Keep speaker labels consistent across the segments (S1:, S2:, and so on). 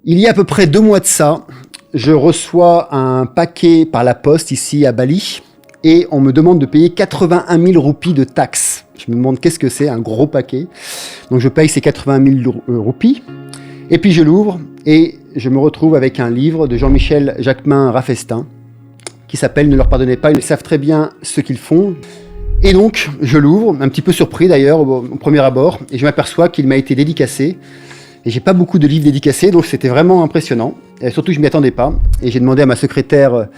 S1: Il y a à peu près 2 mois de ça, je reçois un paquet par la poste ici à Bali et on me demande de payer 81 000 roupies de taxes. Je me demande qu'est-ce que c'est, un gros paquet. Donc je paye ces 80 000 roupies et puis je l'ouvre et je me retrouve avec un livre de Jean-Michel Jacquemin Raffestin qui s'appelle « Ne leur pardonnez pas, ils savent très bien ce qu'ils font ». Et donc, je l'ouvre, un petit peu surpris d'ailleurs au premier abord, et je m'aperçois qu'il m'a été dédicacé. Et j'ai pas beaucoup de livres dédicacés, donc c'était vraiment impressionnant. Et surtout, je m'y attendais pas. Et j'ai demandé à ma secrétaire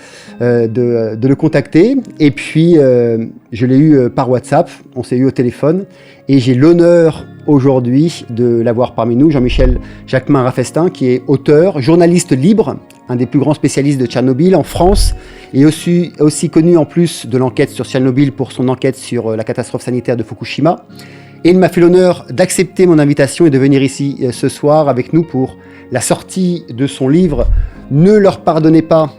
S1: de le contacter. Et puis, je l'ai eu par WhatsApp. On s'est eu au téléphone. Et j'ai l'honneur aujourd'hui de l'avoir parmi nous, Jean-Michel Jacquemin Raffestin, qui est auteur, journaliste libre, un des plus grands spécialistes de Tchernobyl en France, et aussi connu en plus de l'enquête sur Tchernobyl pour son enquête sur la catastrophe sanitaire de Fukushima. Et il m'a fait l'honneur d'accepter mon invitation et de venir ici ce soir avec nous pour la sortie de son livre « Ne leur pardonnez pas,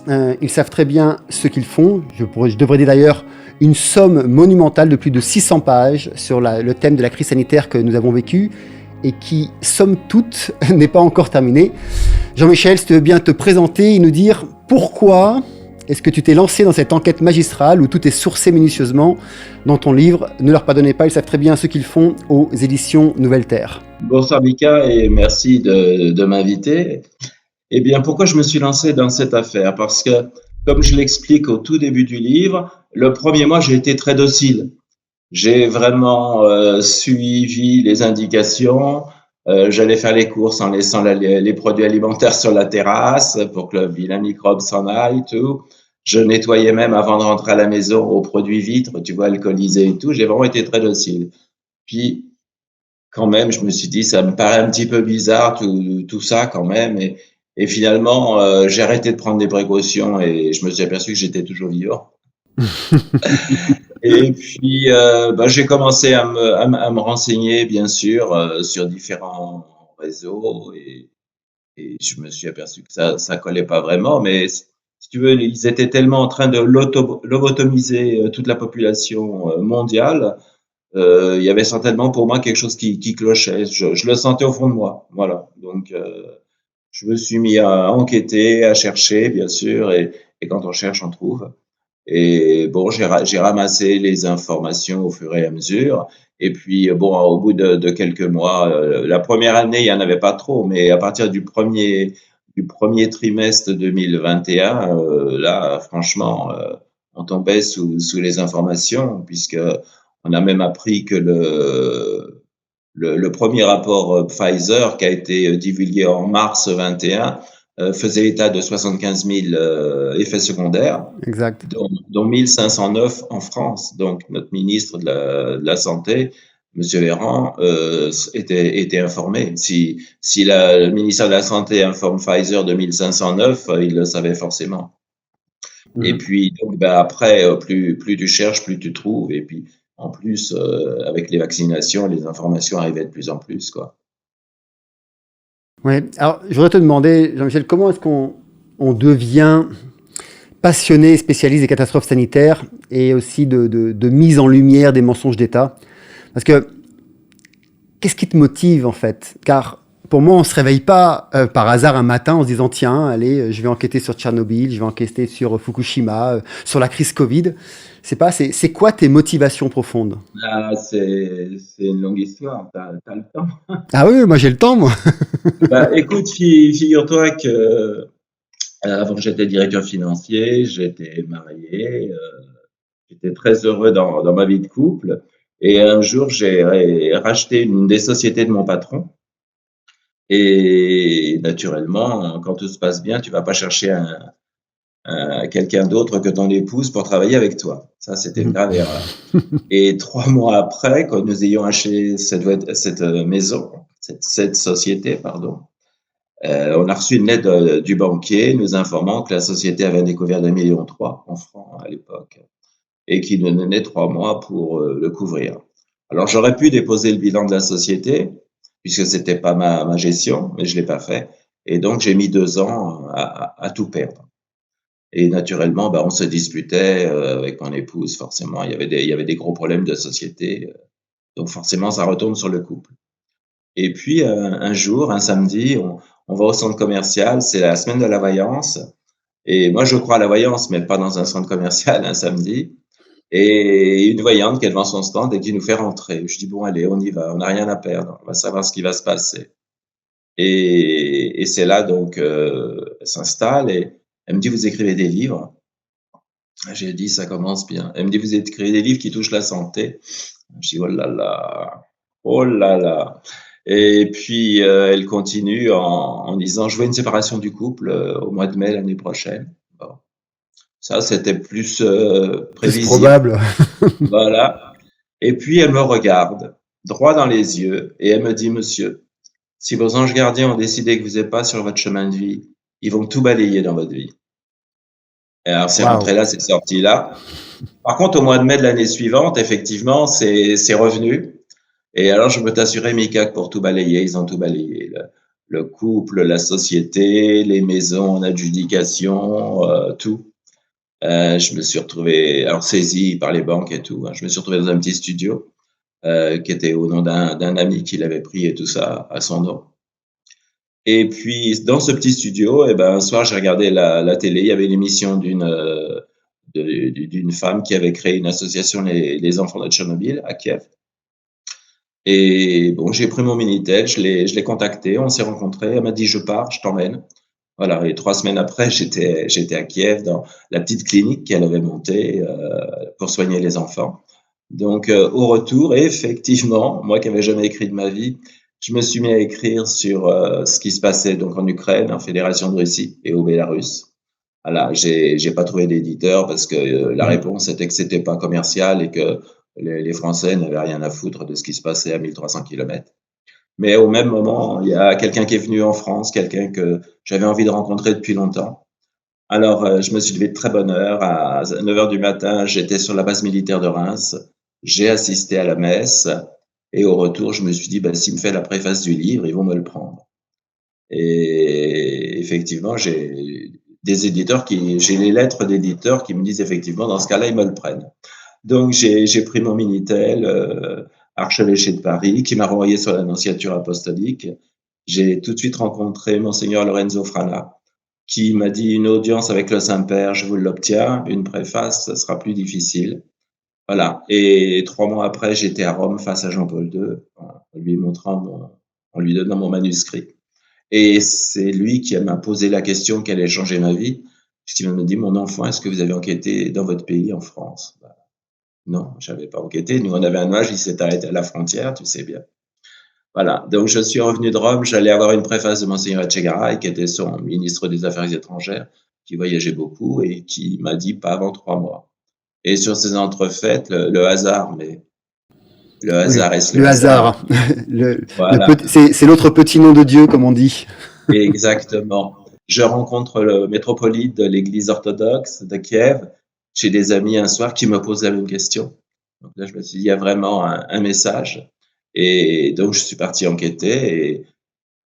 S1: ils savent très bien ce qu'ils font ». Je devrais dire d'ailleurs une somme monumentale de plus de 600 pages sur le thème de la crise sanitaire que nous avons vécue et qui, somme toute, n'est pas encore terminée. Jean-Michel, si tu veux bien te présenter et nous dire pourquoi est-ce que tu t'es lancé dans cette enquête magistrale où tout est sourcé minutieusement dans ton livre « Ne leur pardonnez pas, ils savent très bien ce qu'ils font » aux éditions Nouvelle Terre.
S2: Bonsoir Mika et merci de m'inviter. Eh bien, pourquoi je me suis lancé dans cette affaire? Parce que, comme je l'explique au tout début du livre, le premier mois, j'ai été très docile. J'ai vraiment suivi les indications. J'allais faire les courses en laissant les produits alimentaires sur la terrasse pour que le vilain microbe s'en aille, tout. Je nettoyais même avant de rentrer à la maison aux produits vitres, tu vois, alcoolisés et tout. J'ai vraiment été très docile. Puis, quand même, je me suis dit, ça me paraît un petit peu bizarre, tout ça quand même. Et finalement, j'ai arrêté de prendre des précautions et je me suis aperçu que j'étais toujours vivant. Et puis, j'ai commencé à me renseigner, bien sûr, sur différents réseaux et je me suis aperçu que ça collait pas vraiment. Mais si tu veux, ils étaient tellement en train de lobotomiser toute la population mondiale. Il y avait certainement pour moi quelque chose qui clochait. Je le sentais au fond de moi. Voilà. Donc, je me suis mis à enquêter, à chercher, bien sûr, et quand on cherche, on trouve. Et bon, j'ai ramassé les informations au fur et à mesure. Et puis, bon, au bout de quelques mois, la première année, il y en avait pas trop, mais à partir du premier trimestre 2021, là, franchement, on tombait sous les informations, puisque on a même appris que le premier rapport Pfizer, qui a été divulgué en mars 21, faisait état de 75 000 effets secondaires,
S1: Exact.
S2: dont 1509 en France. Donc, notre ministre de la Santé, M. Véran, était informé. Si le ministère de la Santé informe Pfizer de 1509, il le savait forcément. Et puis, donc, après, plus tu cherches, plus tu trouves. Et puis, en plus, avec les vaccinations, les informations arrivaient de plus en plus, quoi.
S1: Ouais. Alors, je voudrais te demander, Jean-Michel, comment est-ce qu'on devient passionné, spécialiste des catastrophes sanitaires et aussi de mise en lumière des mensonges d'État? Parce que, qu'est-ce qui te motive en fait? Car pour moi, on ne se réveille pas par hasard un matin en se disant tiens, allez, je vais enquêter sur Tchernobyl, je vais enquêter sur Fukushima, sur la crise Covid. C'est quoi tes motivations profondes?
S2: Ah, c'est une longue histoire, t'as le temps.
S1: Ah oui, moi j'ai le temps, moi.
S2: Écoute, figure-toi que avant j'étais directeur financier, j'étais marié, j'étais très heureux dans ma vie de couple. Et un jour, j'ai racheté une des sociétés de mon patron. Et naturellement, quand tout se passe bien, tu vas pas chercher quelqu'un d'autre que ton épouse pour travailler avec toi. Ça, c'était une grave erreur. Et 3 mois après, quand nous ayons acheté cette maison, cette société, pardon, on a reçu une lettre du banquier nous informant que la société avait découvert 2,3 millions en francs à l'époque et qu'il nous donnait 3 mois pour le couvrir. Alors, j'aurais pu déposer le bilan de la société puisque c'était pas ma gestion, mais je l'ai pas fait. Et donc, j'ai mis 2 ans à tout perdre. Et naturellement, on se disputait avec mon épouse. Forcément, il y avait des gros problèmes de société. Donc, forcément, ça retourne sur le couple. Et puis, un jour, un samedi, On va au centre commercial, c'est la semaine de la voyance. Et moi, je crois à la voyance, mais pas dans un centre commercial un samedi. Et une voyante qui est devant son stand et qui nous fait rentrer. Je dis, bon, allez, on y va, on n'a rien à perdre, on va savoir ce qui va se passer. Et c'est là, donc, elle s'installe et elle me dit, vous écrivez des livres? J'ai dit, ça commence bien. Elle me dit, vous écrivez des livres qui touchent la santé? Je dis, oh là là, oh là là. Et puis, elle continue en disant, je veux une séparation du couple au mois de mai l'année prochaine. Bon. Ça, c'était plus
S1: Plus
S2: prévisible.
S1: probable.
S2: Voilà. Et puis, elle me regarde droit dans les yeux et elle me dit, monsieur, si vos anges gardiens ont décidé que vous n'êtes pas sur votre chemin de vie, ils vont tout balayer dans votre vie. Et alors, c'est rentré
S1: Waouh.
S2: là, c'est sorti là. Par contre, au mois de mai de l'année suivante, effectivement, c'est revenu. Et alors, je peux t'assurer, Mika, que pour tout balayer, ils ont tout balayé. Le couple, la société, les maisons en adjudication, tout. Je me suis retrouvé, alors saisi par les banques et tout. Hein. Je me suis retrouvé dans un petit studio qui était au nom d'un ami qui l'avait pris et tout ça à son nom. Et puis, dans ce petit studio, eh ben, un soir, j'ai regardé la télé. Il y avait une émission d'une femme qui avait créé une association, les enfants de Tchernobyl, à Kiev. Et bon, j'ai pris mon Minitel, je l'ai contacté, on s'est rencontrés. Elle m'a dit, je pars, je t'emmène. Voilà. Et 3 semaines après, j'étais à Kiev dans la petite clinique qu'elle avait montée pour soigner les enfants. Donc, au retour, effectivement, moi qui n'avais jamais écrit de ma vie, je me suis mis à écrire sur ce qui se passait donc en Ukraine, en Fédération de Russie et au Bélarus. Voilà, j'ai pas trouvé d'éditeur parce que la réponse était que c'était pas commercial et que les Français n'avaient rien à foutre de ce qui se passait à 1300 kilomètres. Mais au même moment, il y a quelqu'un qui est venu en France, quelqu'un que j'avais envie de rencontrer depuis longtemps. Alors, je me suis levé de très bonne heure. À 9 heures du matin, j'étais sur la base militaire de Reims. J'ai assisté à la messe. Et au retour, je me suis dit, bah, s'il me fait la préface du livre, ils vont me le prendre. Et effectivement, j'ai les lettres d'éditeurs qui me disent effectivement, dans ce cas-là, ils me le prennent. Donc, j'ai pris mon Minitel, archevêché de Paris, qui m'a renvoyé sur l'annonciature apostolique. J'ai tout de suite rencontré Monseigneur Lorenzo Frana, qui m'a dit une audience avec le Saint-Père, je vous l'obtiens, une préface, ça sera plus difficile. Voilà. Et 3 mois après, j'étais à Rome face à Jean-Paul II, en lui donnant mon manuscrit. Et c'est lui qui m'a posé la question qui allait changer ma vie, puisqu'il m'a dit, mon enfant, est-ce que vous avez enquêté dans votre pays, en France? Bah, non, j'avais pas enquêté. Nous, on avait un âge, il s'est arrêté à la frontière, tu sais bien. Voilà. Donc, je suis revenu de Rome, j'allais avoir une préface de Monseigneur Etchegaray, qui était son ministre des Affaires étrangères, qui voyageait beaucoup et qui m'a dit pas avant 3 mois. Et sur ces entrefaites, le hasard, mais le
S1: Oui,
S2: hasard est-ce le
S1: le
S2: hasard?
S1: hasard.
S2: Voilà.
S1: C'est l'autre petit nom de Dieu, comme on dit.
S2: Exactement. Je rencontre le métropolite de l'église orthodoxe de Kiev chez des amis un soir qui me posent la même question. Donc là, je me suis dit, il y a vraiment un message. Et donc, je suis parti enquêter.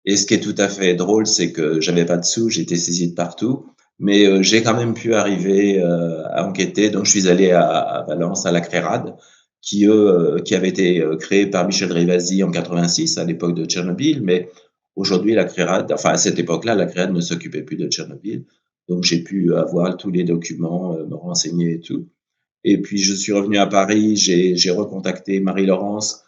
S2: Et ce qui est tout à fait drôle, c'est que j'avais pas de sous, j'étais saisi de partout. Mais j'ai quand même pu arriver à enquêter. Donc, je suis allé à Valence, à la CRERAD, qui avait été créée par Michel Rivasi en 86, à l'époque de Tchernobyl. Mais aujourd'hui, la CRERAD, enfin à cette époque-là, la CRERAD ne s'occupait plus de Tchernobyl. Donc, j'ai pu avoir tous les documents, me renseigner et tout. Et puis, je suis revenu à Paris, j'ai recontacté Marie-Laurence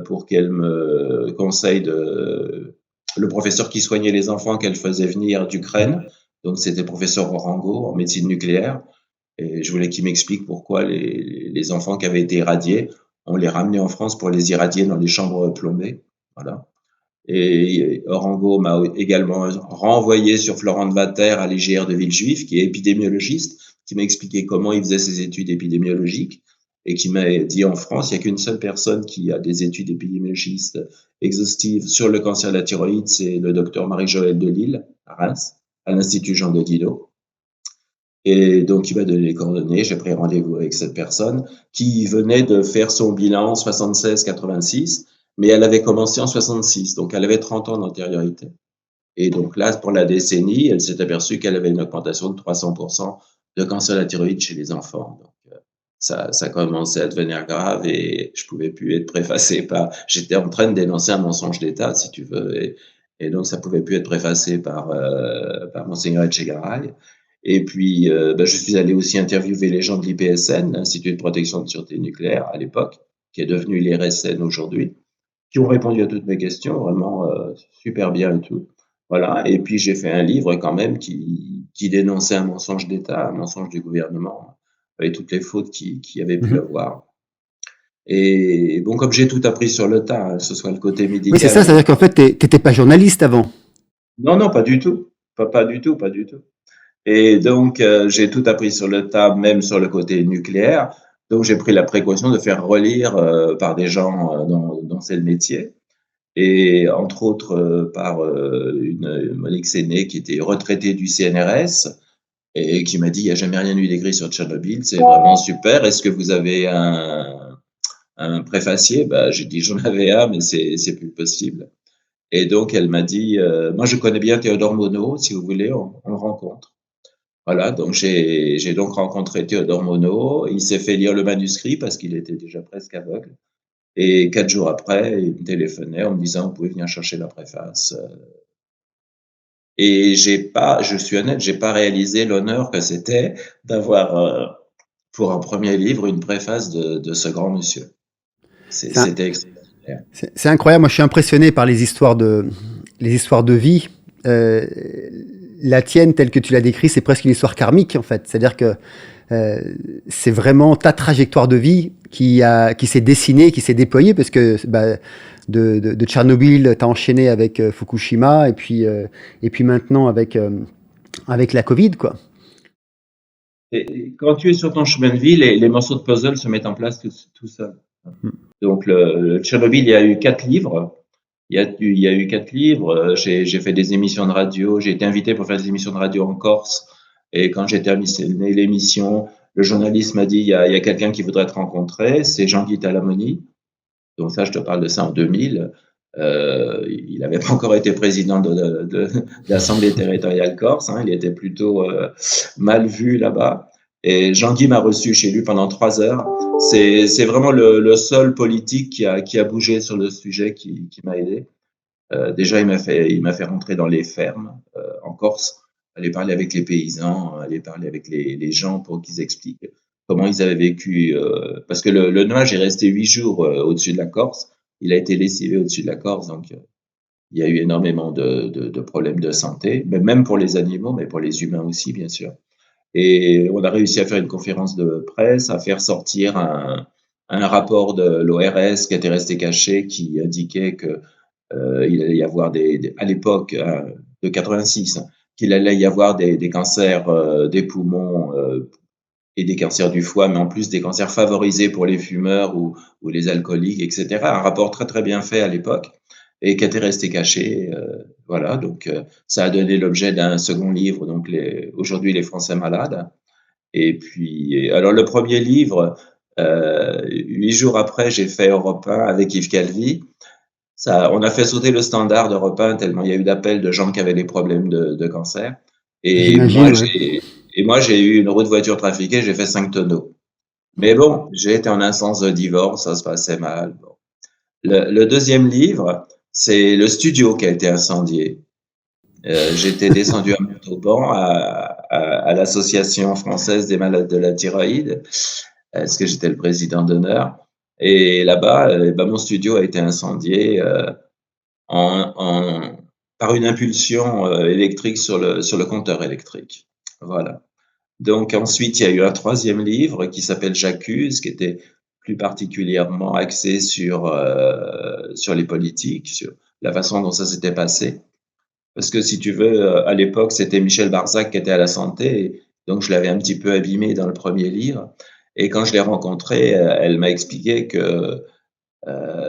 S2: pour qu'elle me conseille le professeur qui soignait les enfants qu'elle faisait venir d'Ukraine. Donc, c'était le professeur Orango en médecine nucléaire. Et je voulais qu'il m'explique pourquoi les enfants qui avaient été irradiés, on les ramenait en France pour les irradier dans les chambres plombées. Voilà. Et Orango m'a également renvoyé sur Florent de Vater à l'IGR de Villejuif, qui est épidémiologiste, qui m'a expliqué comment il faisait ses études épidémiologiques et qui m'a dit en France, il n'y a qu'une seule personne qui a des études épidémiologistes exhaustives sur le cancer de la thyroïde, c'est le docteur Marie-Joëlle Delille, à Reims, à l'Institut Jean de Guido. Et donc, il m'a donné les coordonnées. J'ai pris rendez-vous avec cette personne qui venait de faire son bilan en 76-86, mais elle avait commencé en 66, donc elle avait 30 ans d'antériorité. Et donc là, pour la décennie, elle s'est aperçue qu'elle avait une augmentation de 300% de cancer de la thyroïde chez les enfants. Donc, ça commençait à devenir grave et je pouvais plus être préfacé par. J'étais en train de dénoncer un mensonge d'État, si tu veux. et donc ça pouvait plus être préfacé par Monseigneur Etchegaray. Et puis, je suis allé aussi interviewer les gens de l'IPSN, l'Institut de protection de sûreté nucléaire à l'époque, qui est devenu l'IRSN aujourd'hui, qui ont répondu à toutes mes questions, vraiment super bien et tout. Voilà. Et puis j'ai fait un livre quand même qui dénonçait un mensonge d'État, un mensonge du gouvernement, avec toutes les fautes qu'il y avait pu
S1: Mhm.
S2: avoir. Et bon, comme j'ai tout appris sur le tas, que ce soit le côté
S1: Oui, c'est ça,
S2: médical.
S1: c'est-à-dire qu'en fait, t'étais pas journaliste avant.
S2: Non, non, pas du tout. Pas du tout, pas du tout. Et donc, j'ai tout appris sur le tas, même sur le côté nucléaire. Donc, j'ai pris la précaution de faire relire par des gens dont c'est le métier. Et entre autres par une Monique Séné qui était retraitée du CNRS et qui m'a dit, il n'y a jamais rien eu d'écrit sur Tchernobyl, c'est vraiment super. Est-ce que vous avez un préfacier? Bah, j'ai dit, j'en avais un, mais c'est plus possible. Et donc, elle m'a dit, moi, je connais bien Théodore Monod, si vous voulez, on le rencontre. Voilà, donc j'ai donc rencontré Théodore Monod. Il s'est fait lire le manuscrit parce qu'il était déjà presque aveugle. Et 4 jours après, il me téléphonait en me disant, vous pouvez venir chercher la préface. Et je suis honnête, j'ai pas réalisé l'honneur que c'était d'avoir, pour un premier livre, une préface de ce grand monsieur.
S1: C'est un-
S2: C'était extraordinaire.
S1: c'est incroyable. Moi, je suis impressionné par les histoires de vie. Euh, la tienne, telle que tu l'as décrit, c'est presque une histoire karmique, en fait. C'est-à-dire que euh, c'est vraiment ta trajectoire de vie qui s'est dessinée, qui s'est déployée, parce que bah, de Tchernobyl, tu as enchaîné avec Fukushima, et puis maintenant avec la Covid, quoi.
S2: Et quand tu es sur ton chemin de vie, les morceaux de puzzle se mettent en place tout seuls.
S1: Mm.
S2: Donc, le Tchernobyl, il y a eu 4 livres. Il y a eu 4 livres. J'ai fait des émissions de radio. J'ai été invité pour faire des émissions de radio en Corse. Et quand j'ai terminé l'émission, le journaliste m'a dit, il y a quelqu'un qui voudrait te rencontrer. C'est Jean-Guy Talamoni. Donc ça, je te parle de ça en 2000. Il n'avait pas encore été président de l'Assemblée territoriale corse. Hein. Il était plutôt mal vu là-bas. Et Jean-Guy m'a reçu chez lui pendant 3 heures. C'est vraiment le seul politique qui a bougé sur le sujet qui m'a aidé. Déjà, il m'a fait rentrer dans les fermes en Corse, aller parler avec les paysans, aller parler avec les gens pour qu'ils expliquent comment ils avaient vécu. Parce que le nuage est resté 8 jours au-dessus de la Corse. Il a été lessivé au-dessus de la Corse, donc il y a eu énormément de problèmes de santé, mais même pour les animaux, mais pour les humains aussi, bien sûr. Et on a réussi à faire une conférence de presse, à faire sortir un rapport de l'ORS qui était resté caché, qui indiquait que il allait y avoir à l'époque de 86, qu'il allait y avoir des cancers des poumons et des cancers du foie, mais en plus des cancers favorisés pour les fumeurs ou les alcooliques, etc. Un rapport très très bien fait à l'époque et qui était resté caché. Voilà, donc ça a donné l'objet d'un second livre, donc aujourd'hui les Français malades. Et puis, alors le premier livre, 8 jours après, j'ai fait Europe 1 avec Yves Calvi. Ça, on a fait sauter le standard d'Europe 1 tellement il y a eu d'appels de gens qui avaient des problèmes de cancer. Et
S1: J'imagine,
S2: moi,
S1: ouais.
S2: j'ai eu une roue de voiture trafiquée, j'ai fait 5 tonneaux. Mais bon, j'ai été en instance de divorce, ça se passait mal. Bon. Le deuxième livre, c'est le studio qui a été incendié. J'étais descendu à Montauban, à l'Association française des malades de la thyroïde, parce que j'étais le président d'honneur. Et là-bas, mon studio a été incendié en par une impulsion électrique sur le compteur électrique. Voilà. Donc ensuite, il y a eu un troisième livre qui s'appelle J'accuse, qui était plus particulièrement axé sur les politiques, sur la façon dont ça s'était passé. Parce que si tu veux, à l'époque, c'était Michel Barzac qui était à la santé, donc je l'avais un petit peu abîmé dans le premier livre. Et quand je l'ai rencontrée, elle m'a expliqué que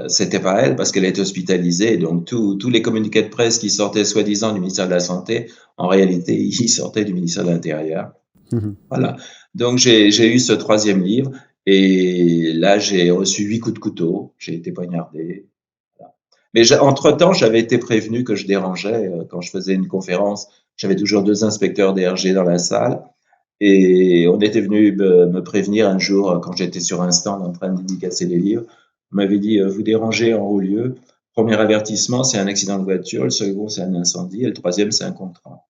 S2: c'était pas elle parce qu'elle est hospitalisée. Donc tous les communiqués de presse qui sortaient soi-disant du ministère de la Santé, en réalité, ils sortaient du ministère de l'Intérieur.
S1: Mhm.
S2: Voilà. Donc j'ai eu ce troisième livre et là j'ai reçu 8 coups de couteau, j'ai été poignardé. Voilà. Mais entre-temps, j'avais été prévenu que je dérangeais quand je faisais une conférence. J'avais toujours 2 inspecteurs DRG dans la salle et on était venu me prévenir un jour quand j'étais sur un stand en train de dédicacer les livres. On m'avait dit, vous dérangez en haut lieu, premier avertissement, c'est un accident de voiture, le second, c'est un incendie, et le troisième, c'est un contrat.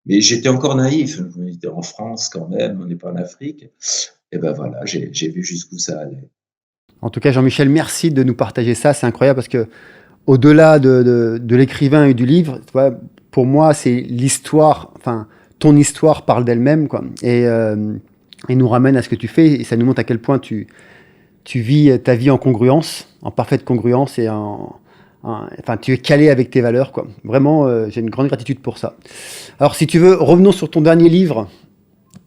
S2: Mais j'étais encore naïf, on était en France quand même, on n'est pas en Afrique. Et ben voilà, j'ai vu jusqu'où ça allait.
S1: En tout cas, Jean-Michel, merci de nous partager ça. C'est incroyable parce que au-delà de l'écrivain et du livre, tu vois, pour moi, c'est l'histoire, enfin, ton histoire parle d'elle-même, quoi, et nous ramène à ce que tu fais, et ça nous montre à quel point tu vis ta vie en congruence, en parfaite congruence, enfin, tu es calé avec tes valeurs, quoi. Vraiment, j'ai une grande gratitude pour ça. Alors, si tu veux, revenons sur ton dernier livre.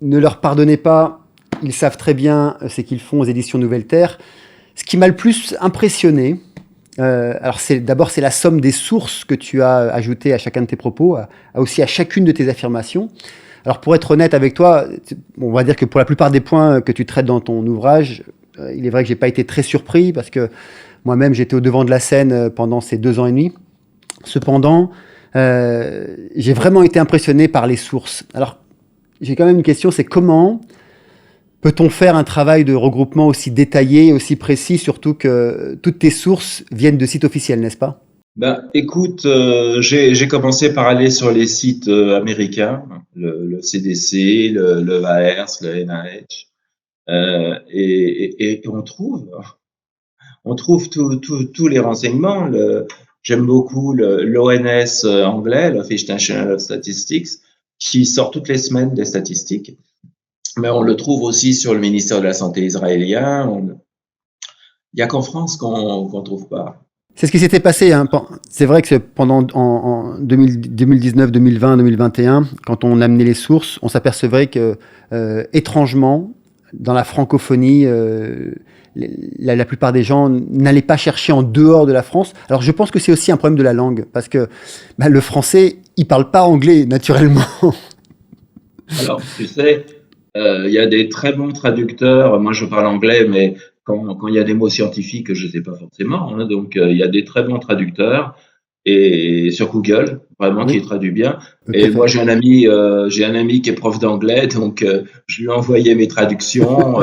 S1: Ne leur pardonnez pas, ils savent très bien ce qu'ils font aux éditions Nouvelle Terre. Ce qui m'a le plus impressionné, alors d'abord c'est la somme des sources que tu as ajoutées à chacun de tes propos, aussi à chacune de tes affirmations. Alors pour être honnête avec toi, on va dire que pour la plupart des points que tu traites dans ton ouvrage, il est vrai que j'ai pas été très surpris parce que moi-même j'étais au devant de la scène pendant ces 2 ans et demi. Cependant, j'ai vraiment été impressionné par les sources. Alors j'ai quand même une question, c'est comment peut-on faire un travail de regroupement aussi détaillé, aussi précis, surtout que toutes tes sources viennent de sites officiels, n'est-ce pas?
S2: Ben, écoute, j'ai commencé par aller sur les sites américains, le CDC, le VAERS, le NIH, et on trouve tous les renseignements. J'aime beaucoup l'ONS anglais, l'Office National of Statistics, qui sort toutes les semaines des statistiques. Mais on le trouve aussi sur le ministère de la Santé israélien. Il n'y a qu'en France qu'on trouve pas.
S1: C'est ce qui s'était passé, hein. C'est vrai que pendant en 2019, 2020, 2021, quand on amenait les sources, on s'apercevait que, étrangement, dans la francophonie, la plupart des gens n'allaient pas chercher en dehors de la France. Alors je pense que c'est aussi un problème de la langue, parce que bah, le français, il parle pas anglais naturellement.
S2: Alors, tu sais, il y a des très bons traducteurs. Moi, je parle anglais, mais quand il y a des mots scientifiques, je ne sais pas forcément, hein. Donc, il y a des très bons traducteurs et sur Google, vraiment, qui
S1: Oui,
S2: traduit bien.
S1: tout à
S2: Et moi,
S1: fait.
S2: j'ai un ami qui est prof d'anglais, donc je lui ai envoyé mes traductions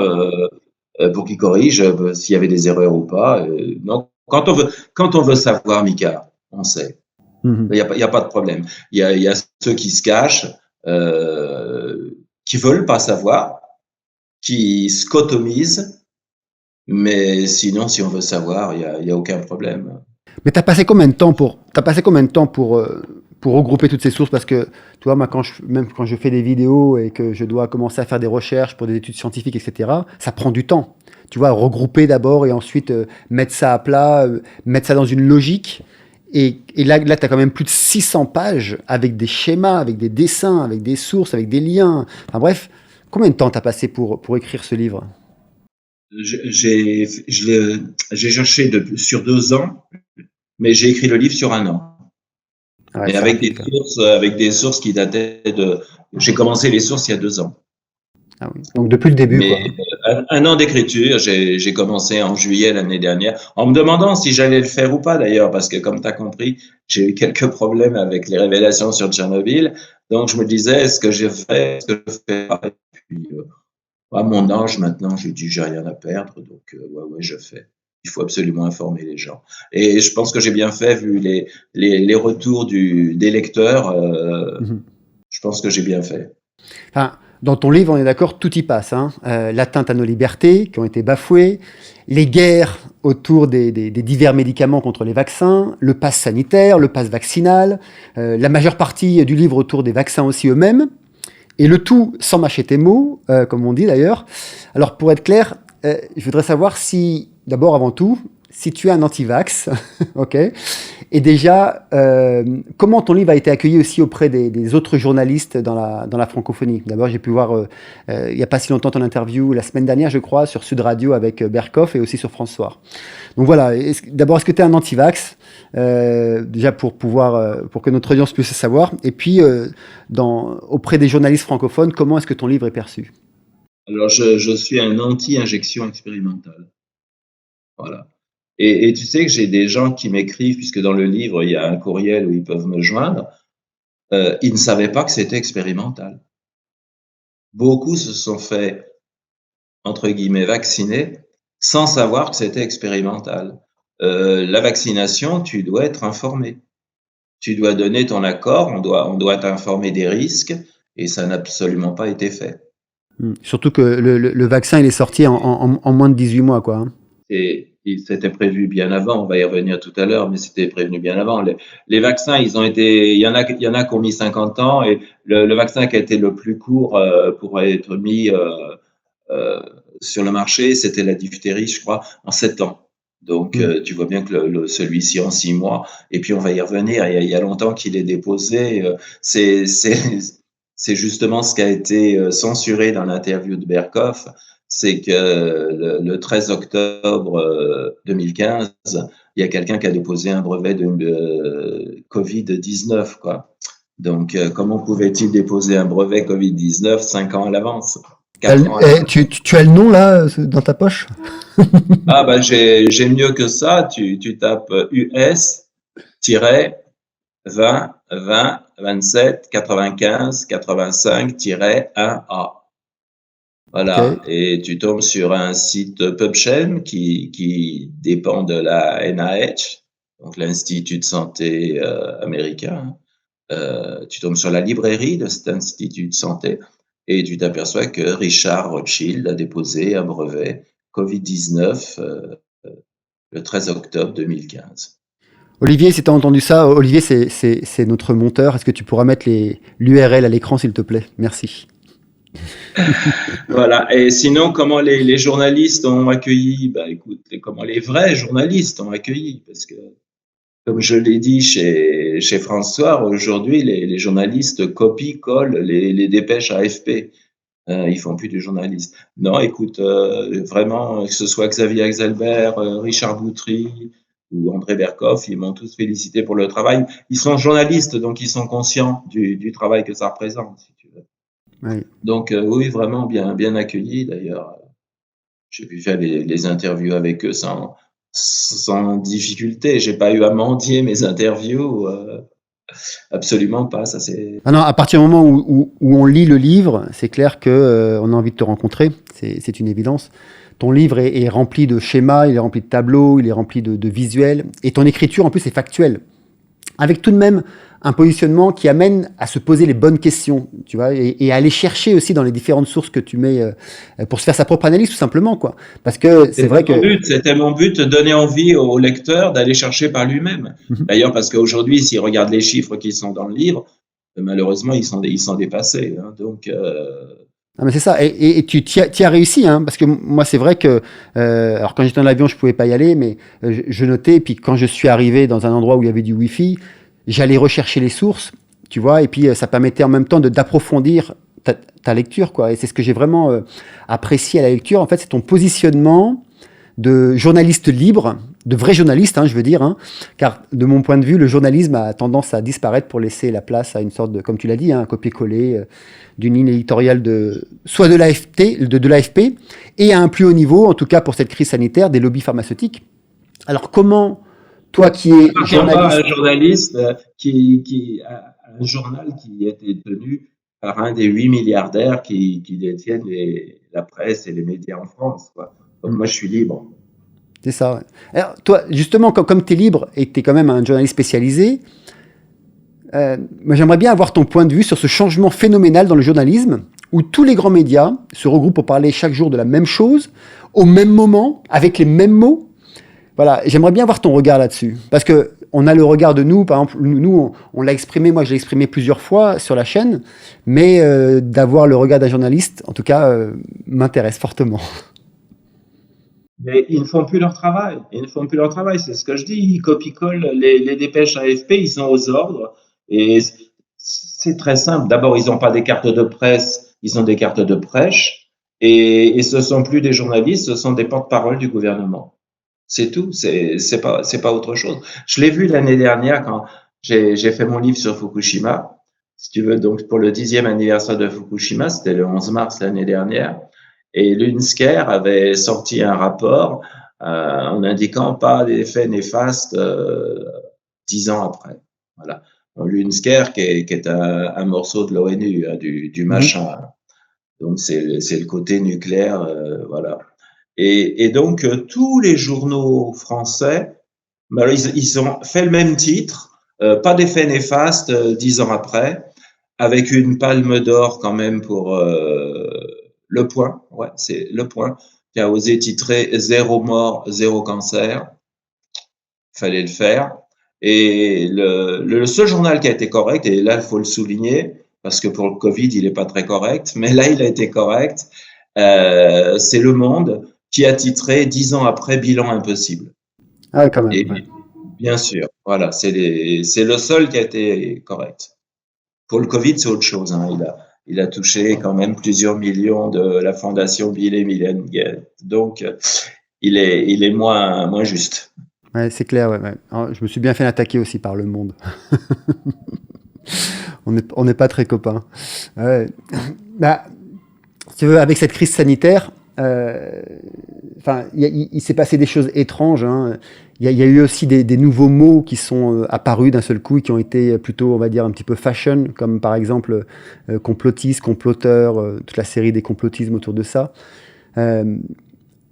S2: pour qu'il corrige s'il y avait des erreurs ou pas. Donc, quand on veut savoir, Mika, on sait.
S1: Mhm.
S2: Il y a pas de problème. Il y a ceux qui se cachent, euh, qui veulent pas savoir, qui scotomisent, mais sinon, si on veut savoir, il y a aucun problème.
S1: Mais t'as passé combien de temps pour regrouper toutes ces sources? Parce que, tu vois, moi, même quand je fais des vidéos et que je dois commencer à faire des recherches pour des études scientifiques, etc., ça prend du temps. Tu vois, regrouper d'abord et ensuite mettre ça à plat, mettre ça dans une logique. Et là tu as quand même plus de 600 pages avec des schémas, avec des dessins, avec des sources, avec des liens. Enfin bref, combien de temps t'as passé pour écrire ce livre?
S2: J'ai cherché sur 2 ans, mais j'ai écrit le livre sur 1 an.
S1: Ah ouais,
S2: Mais
S1: c'est rapide quand même.
S2: avec des sources qui dataient de. J'ai commencé les sources il y a 2 ans.
S1: Ah oui. Donc depuis le début,
S2: Mais
S1: quoi.
S2: un an d'écriture, j'ai commencé en juillet l'année dernière, en me demandant si j'allais le faire ou pas d'ailleurs, parce que comme tu as compris, j'ai eu quelques problèmes avec les révélations sur Tchernobyl. Donc je me disais, est-ce que j'ai fait, est-ce que je fais pas? Et puis, à mon âge maintenant, j'ai dit, j'ai rien à perdre, donc ouais, je fais. Il faut absolument informer les gens. Et je pense que j'ai bien fait, vu les retours des lecteurs,
S1: Mhm.
S2: je pense que j'ai bien fait.
S1: Enfin, dans ton livre, on est d'accord, tout y passe, hein. L'atteinte à nos libertés qui ont été bafouées, les guerres autour des divers médicaments contre les vaccins, le pass sanitaire, le pass vaccinal, la majeure partie du livre autour des vaccins aussi eux-mêmes, et le tout sans mâcher tes mots, comme on dit d'ailleurs. Alors pour être clair, je voudrais savoir si, d'abord avant tout, si tu es un anti-vax, ok, et déjà, comment ton livre a été accueilli aussi auprès des autres journalistes dans la francophonie? D'abord, j'ai pu voir, il n'y a pas si longtemps, ton interview, la semaine dernière, je crois, sur Sud Radio avec Berkoff et aussi sur François. Donc voilà, d'abord, est-ce que tu es un anti-vax? Déjà pour que notre audience puisse le savoir. Et puis, auprès des journalistes francophones, comment est-ce que ton livre est perçu?
S2: Alors, je suis un anti-injection expérimentale. Voilà. Et tu sais que j'ai des gens qui m'écrivent, puisque dans le livre, il y a un courriel où ils peuvent me joindre, ils ne savaient pas que c'était expérimental. Beaucoup se sont fait, entre guillemets, vacciner sans savoir que c'était expérimental. la vaccination, tu dois être informé. Tu dois donner ton accord, on doit t'informer des risques, et ça n'a absolument pas été fait.
S1: Surtout que le vaccin, il est sorti en moins de 18 mois, quoi. Hein.
S2: C'était prévu bien avant, on va y revenir tout à l'heure, mais c'était prévenu bien avant. Les vaccins, ils ont été, il y en a qui ont mis 50 ans, et le vaccin qui a été le plus court pour être mis euh, sur le marché, c'était la diphtérie, je crois, en 7 ans. Donc, tu vois bien que celui-ci en 6 mois, et puis on va y revenir, il y a longtemps qu'il est déposé. C'est justement ce qui a été censuré dans l'interview de Berkoff, c'est que le 13 octobre 2015, il y a quelqu'un qui a déposé un brevet de Covid-19, quoi. Donc, comment pouvait-il déposer un brevet Covid-19 5 ans à l'avance? 4 ans à l'avance.
S1: Tu as le nom là dans ta poche?
S2: Ah, bah, j'ai mieux que ça. Tu tapes US-20 20 27 95 85-1A. Voilà.
S1: Ok.
S2: Et tu tombes sur un site PubChem qui dépend de la NIH, donc l'Institut de santé américain. Tu tombes sur la librairie de cet institut de santé et tu t'aperçois que Richard Rothschild a déposé un brevet Covid-19 le 13 octobre 2015.
S1: Olivier, si tu as entendu ça, Olivier, c'est notre monteur. Est-ce que tu pourras mettre l'URL à l'écran, s'il te plaît? Merci.
S2: Voilà. Et sinon, comment les journalistes ont accueilli? Bah, écoute, comment les vrais journalistes ont accueilli? Parce que, comme je l'ai dit chez François, aujourd'hui, les journalistes copient-collent les dépêches AFP. Ils font plus du journaliste. Non, écoute, vraiment, que ce soit Xavier Axelbert, Richard Boutry ou André Berkoff, ils m'ont tous félicité pour le travail. Ils sont journalistes, donc ils sont conscients du travail que ça représente, si tu veux.
S1: Ouais.
S2: Donc, oui, vraiment bien accueillis. D'ailleurs, j'ai pu faire les interviews avec eux sans difficulté. J'ai pas eu à mendier mes interviews. Absolument pas. Ça, c'est.
S1: Ah non, à partir du moment où on lit le livre, c'est clair que on a envie de te rencontrer. C'est une évidence. Ton livre est rempli de schémas, il est rempli de tableaux, il est rempli de visuels. Et ton écriture, en plus, est factuelle. Avec tout de même un positionnement qui amène à se poser les bonnes questions, tu vois, et à aller chercher aussi dans les différentes sources que tu mets pour se faire sa propre analyse, tout simplement, quoi. Parce que c'est vrai que...
S2: C'était mon but, de donner envie au lecteur d'aller chercher par lui-même. D'ailleurs, parce qu'aujourd'hui, s'il regarde les chiffres qui sont dans le livre, malheureusement, ils sont dépassés. Hein. Donc,
S1: Ah, mais c'est ça, et tu t'y as réussi, hein, parce que moi c'est vrai que, alors quand j'étais dans l'avion je pouvais pas y aller, mais je notais, et puis quand je suis arrivé dans un endroit où il y avait du Wi-Fi, j'allais rechercher les sources, tu vois, et puis ça permettait en même temps d'approfondir ta lecture, quoi, et c'est ce que j'ai vraiment apprécié à la lecture, en fait c'est ton positionnement de journaliste libre, de vrai journaliste, hein, je veux dire, hein, car de mon point de vue, le journalisme a tendance à disparaître pour laisser la place à une sorte de, comme tu l'as dit, hein, un copier-coller d'une ligne éditoriale soit de l'AFP, et à un plus haut niveau, en tout cas pour cette crise sanitaire, des lobbies pharmaceutiques. Alors comment, toi qui es journaliste...
S2: Un journaliste un journal qui était tenu par un des 8 milliardaires qui détiennent la presse et les médias en France, quoi. Donc moi, je suis libre.
S1: C'est ça. Ouais. Alors, toi, justement, comme tu es libre et que tu es quand même un journaliste spécialisé, moi, j'aimerais bien avoir ton point de vue sur ce changement phénoménal dans le journalisme où tous les grands médias se regroupent pour parler chaque jour de la même chose, au même moment, avec les mêmes mots. Voilà, j'aimerais bien avoir ton regard là-dessus. Parce que on a le regard de nous, par exemple, nous, on l'a exprimé, moi je l'ai exprimé plusieurs fois sur la chaîne, mais d'avoir le regard d'un journaliste, en tout cas, m'intéresse fortement.
S2: Mais ils ne font plus leur travail. Ils ne font plus leur travail, c'est ce que je dis. Ils copient-collent les dépêches AFP, ils sont aux ordres. Et c'est très simple. D'abord, ils n'ont pas des cartes de presse, ils ont des cartes de prêche. Et ce ne sont plus des journalistes, ce sont des porte-parole du gouvernement. C'est tout, c'est pas autre chose. Je l'ai vu l'année dernière quand j'ai fait mon livre sur Fukushima. Si tu veux, donc pour le 10e anniversaire de Fukushima, c'était le 11 mars l'année dernière. Et l'UNSCER avait sorti un rapport en indiquant pas d'effets néfastes 10 ans après. Voilà. L'UNSCER qui est un morceau de l'ONU, hein, du machin. Donc c'est le côté nucléaire, voilà. Et donc tous les journaux français Mais alors, ils ont fait le même titre, pas d'effet néfaste 10 ans après, avec une palme d'or quand même pour Le Point. Ouais, c'est Le Point qui a osé titrer Zéro mort, zéro cancer. Fallait le faire. Et le seul journal qui a été correct, et là il faut le souligner, parce que pour le Covid il n'est pas très correct, mais là il a été correct, c'est Le Monde qui a titré 10 ans après Bilan impossible.
S1: Ah, quand même,
S2: Et
S1: ouais.
S2: bien sûr, voilà, c'est le seul qui a été correct. Pour le Covid, c'est autre chose, hein. Il a touché quand même plusieurs millions de la fondation Bill et Melinda Gates. Donc, il est moins juste.
S1: Ouais, c'est clair, ouais, ouais. Alors, je me suis bien fait attaquer aussi par Le Monde. On n'est pas très copains. Ouais. Bah, si tu veux, avec cette crise sanitaire, enfin, il s'est passé des choses étranges, hein. Il y a eu aussi des nouveaux mots qui sont apparus d'un seul coup et qui ont été plutôt, on va dire, un petit peu fashion, comme par exemple complotiste, comploteur, toute la série des complotismes autour de ça. Euh,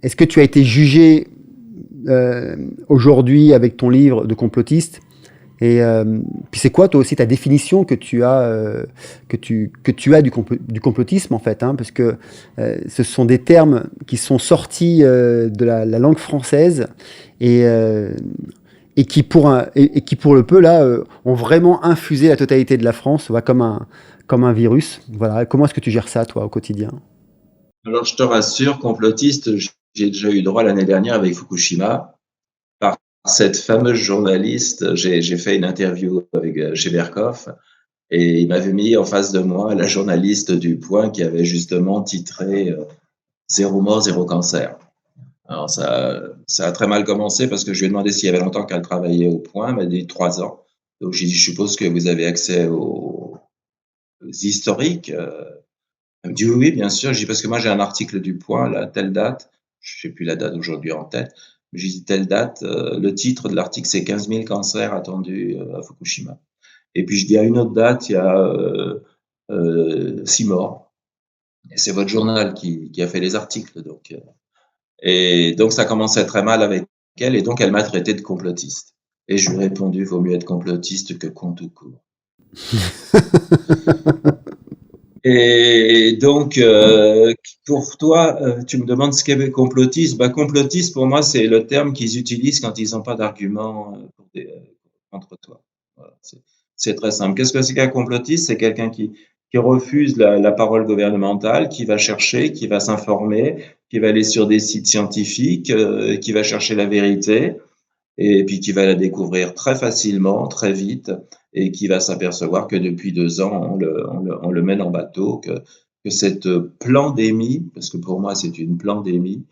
S1: Est-ce que tu as été jugé aujourd'hui avec ton livre de complotiste? Et puis c'est quoi toi aussi ta définition que tu as du complotisme en fait, hein, parce que ce sont des termes qui sont sortis de la langue française et, euh, et qui pour le peu là ont vraiment infusé la totalité de la France, ouais, comme un virus. Voilà. Comment est-ce que tu gères ça toi au quotidien?
S2: Alors, je te rassure, complotiste, j'ai déjà eu droit l'année dernière avec Fukushima. Par cette fameuse journaliste, j'ai fait une interview avec Cheberkov et il m'avait mis en face de moi la journaliste du Point qui avait justement titré Zéro mort, zéro cancer. Alors, ça a très mal commencé parce que je lui ai demandé s'il y avait longtemps qu'elle travaillait au Point. Elle m'a dit 3 ans. Donc, j'ai dit, je suppose que vous avez accès aux historiques. Elle me dit oui, oui, bien sûr. J'ai dit parce que moi j'ai un article du Point, là, telle date, je sais plus la date aujourd'hui en tête, mais j'ai dit telle date, le titre de l'article c'est 15 000 cancers attendus à Fukushima. Et puis je dis à une autre date, il y a 6 morts. Et c'est votre journal qui a fait les articles. Et donc ça commençait très mal avec elle, et donc elle m'a traité de complotiste. Et je lui ai répondu, vaut mieux être complotiste que con tout court. Et donc, pour toi, tu me demandes ce qu'est complotiste. Bah, complotiste, pour moi, c'est le terme qu'ils utilisent quand ils n'ont pas d'argument contre toi. Voilà, c'est très simple. Qu'est-ce que c'est qu'un complotiste? C'est quelqu'un qui refuse la parole gouvernementale, qui va chercher, qui va s'informer, qui va aller sur des sites scientifiques, qui va chercher la vérité et puis qui va la découvrir très facilement, très vite, et qui va s'apercevoir que depuis 2 ans, on le mène en bateau, que cette pandémie, parce que pour moi c'est une pandémie,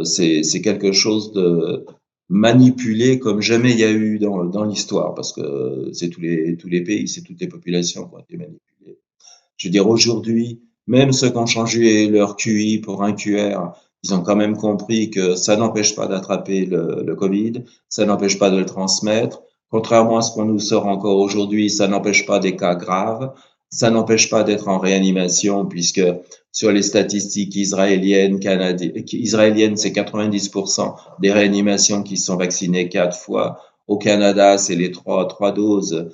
S2: c'est quelque chose de manipulé comme jamais il y a eu dans l'histoire, parce que c'est tous les pays, c'est toutes les populations qui ont été manipulées. Je veux dire, aujourd'hui, même ceux qui ont changé leur QI pour un QR, ils ont quand même compris que ça n'empêche pas d'attraper le Covid, ça n'empêche pas de le transmettre. Contrairement à ce qu'on nous sort encore aujourd'hui, ça n'empêche pas des cas graves, ça n'empêche pas d'être en réanimation, puisque sur les statistiques israéliennes, c'est 90% des réanimations qui sont vaccinées 4 fois. Au Canada, c'est les trois doses